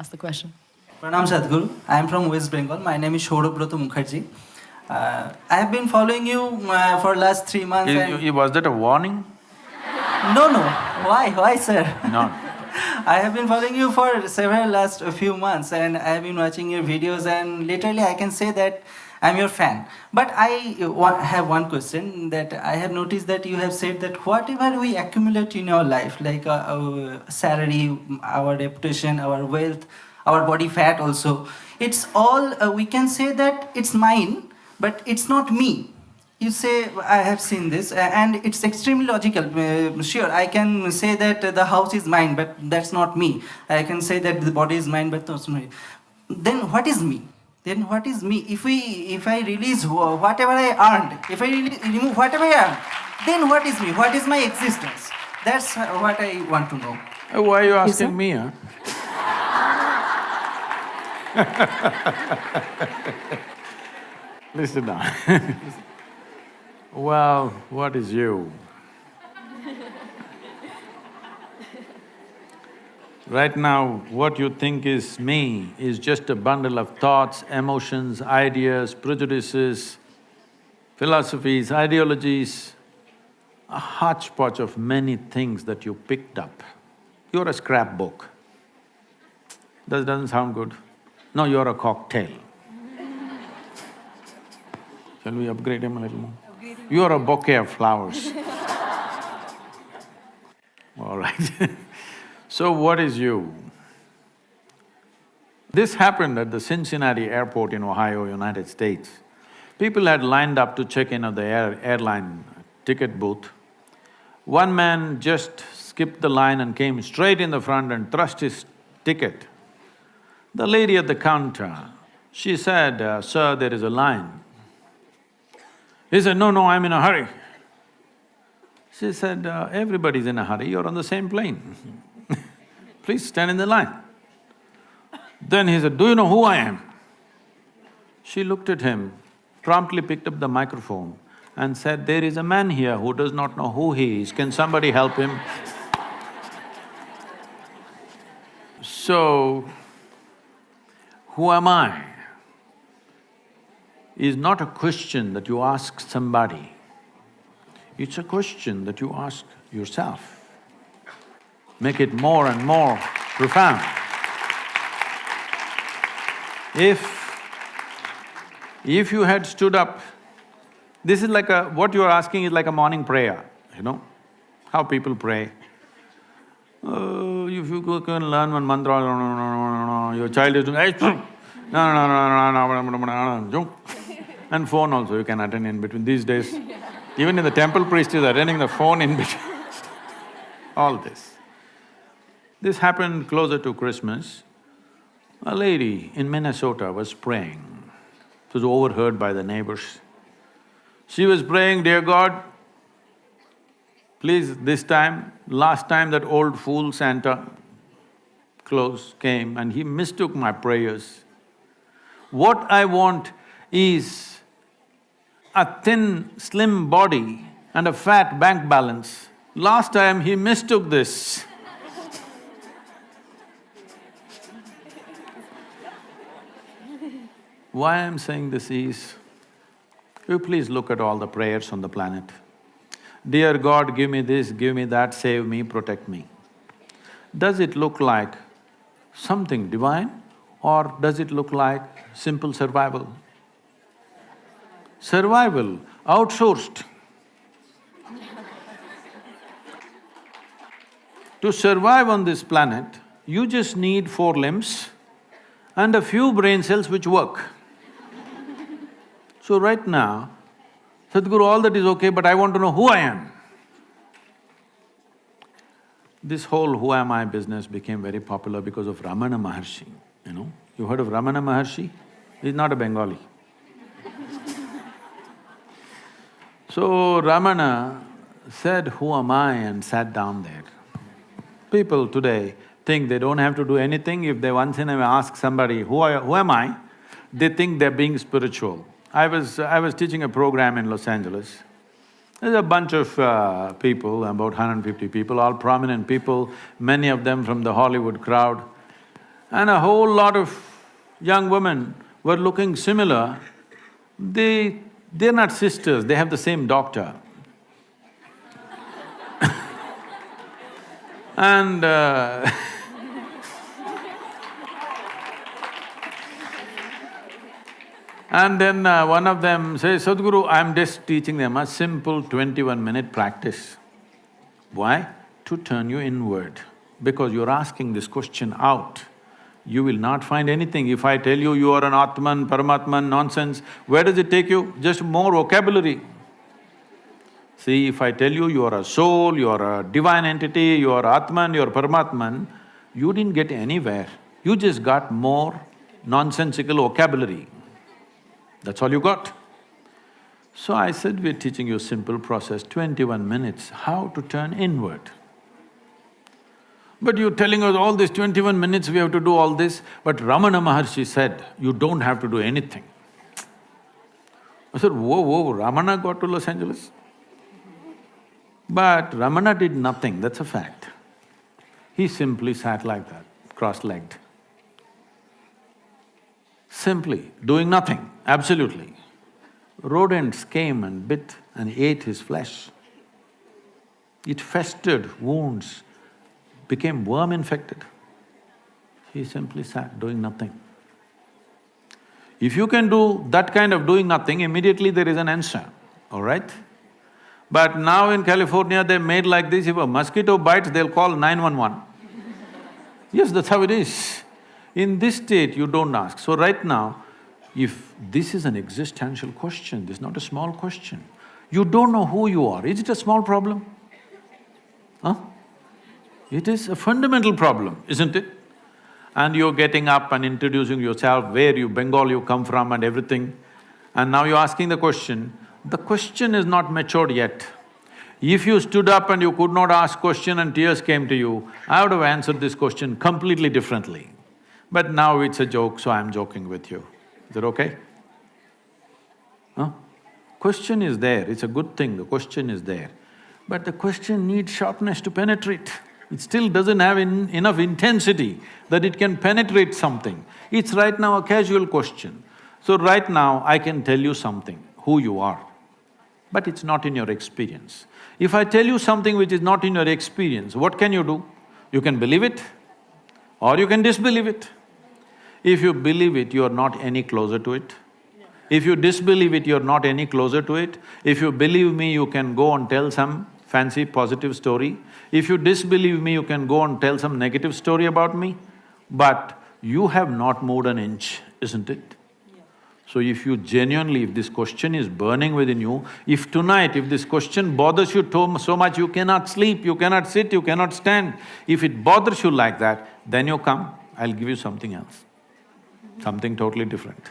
ask the question. Pranam Sadhguru. I am from West Bengal. My name is Shourabroto Mukherjee. I have been following you for last 3 months. Was that a warning? No, no. Why, sir? No. I have been following you for several last few months, and I have been watching your videos, and literally I can say that I'm your fan. But I have one question that I have noticed that you have said that whatever we accumulate in our life, like our salary, our reputation, our wealth, our body fat also, it's all, we can say that it's mine, but it's not me. You say, I have seen this, and it's extremely logical. Sure, I can say that the house is mine, but that's not me. I can say that the body is mine, but that's not me. Then what is me? Then what is me? If I release whatever I earned, if I remove whatever I earned, then what is me? What is my existence? That's what I want to know. Why are you asking me, huh? Listen now. Well, what is you? Right now, what you think is me is just a bundle of thoughts, emotions, ideas, prejudices, philosophies, ideologies, a hodgepodge of many things that you picked up. You're a scrapbook. That doesn't sound good. No, you're a cocktail. Shall we upgrade him a little more? You're a bouquet of flowers. All right. So what is you? This happened at the Cincinnati airport in Ohio, United States. People had lined up to check in at the airline ticket booth. One man just skipped the line and came straight in the front and thrust his ticket. The lady at the counter, she said, "Sir, there is a line." He said, "No, I'm in a hurry." She said, "Everybody's in a hurry, you're on the same plane. Please stand in the line." Then he said, "Do you know who I am?" She looked at him, promptly picked up the microphone and said, "There is a man here who does not know who he is, can somebody help him?" So, who am I is not a question that you ask somebody, it's a question that you ask yourself. Make it more and more profound. If you had stood up, this is like what you're asking is like a morning prayer, you know, how people pray. If you can learn one mantra, your child is doing, and phone also you can attend in between. These days, even in the temple, priest is attending the phone in between. All this. This happened closer to Christmas. A lady in Minnesota was praying. It was overheard by the neighbors. She was praying, "Dear God, please this time, last time that old fool Santa Claus came and he mistook my prayers. What I want is a thin, slim body and a fat bank balance. Last time he mistook this." Why I'm saying this is, you please look at all the prayers on the planet. Dear God, give me this, give me that, save me, protect me. Does it look like something divine or does it look like simple survival? Survival outsourced. To survive on this planet, you just need 4 limbs and a few brain cells which work. So right now, Sadhguru, all that is okay, but I want to know who I am. This whole who am I business became very popular because of Ramana Maharshi, you know. You heard of Ramana Maharshi? He's not a Bengali. So Ramana said, "Who am I?" and sat down there. People today think they don't have to do anything. If they once in a while ask somebody, who am I? They think they're being spiritual. I was teaching a program in Los Angeles. There's a bunch of people, about 150 people, all prominent people, many of them from the Hollywood crowd. and a whole lot of young women were looking similar. They're not sisters, they have the same doctor. And and then one of them says, Sadhguru, I'm just teaching them a simple 21-minute practice. Why? To turn you inward. Because you're asking this question out. You will not find anything. If I tell you you are an Atman, Paramatman, nonsense, where does it take you? Just more vocabulary. See, if I tell you are a soul, you are a divine entity, you are Atman, you are Paramatman, you didn't get anywhere. You just got more nonsensical vocabulary. That's all you got. So I said, we're teaching you a simple process, 21 minutes, how to turn inward. But you're telling us all this 21 minutes we have to do all this, but Ramana Maharshi said, you don't have to do anything. I said, whoa, Ramana got to Los Angeles? But Ramana did nothing, that's a fact. He simply sat like that, cross-legged. Simply doing nothing, absolutely. Rodents came and bit and ate his flesh. It festered, wounds, became worm-infected. He simply sat doing nothing. If you can do that kind of doing nothing, immediately there is an answer, all right? But now in California, they made like this, if a mosquito bites, they'll call 911. Yes, that's how it is. In this state, you don't ask. So right now, if this is an existential question, this is not a small question. You don't know who you are, is it a small problem? Huh? It is a fundamental problem, isn't it? And you're getting up and introducing yourself, where you, Bengal you come from and everything, and now you're asking the question is not matured yet. If you stood up and you could not ask question and tears came to you, I would have answered this question completely differently. But now it's a joke, so I'm joking with you. Is that okay? Huh? Question is there, it's a good thing, the question is there. But the question needs sharpness to penetrate. It still doesn't have enough intensity that it can penetrate something. It's right now a casual question. So right now, I can tell you something, who you are, but it's not in your experience. If I tell you something which is not in your experience, what can you do? You can believe it or you can disbelieve it. If you believe it, you are not any closer to it. If you disbelieve it, you're not any closer to it. If you believe me, you can go and tell some fancy positive story. If you disbelieve me, you can go and tell some negative story about me. But you have not moved an inch, isn't it? Yeah. So if you genuinely, if this question is burning within you, if tonight, if this question bothers you so much, you cannot sleep, you cannot sit, you cannot stand, if it bothers you like that, then you come, I'll give you something else, something totally different.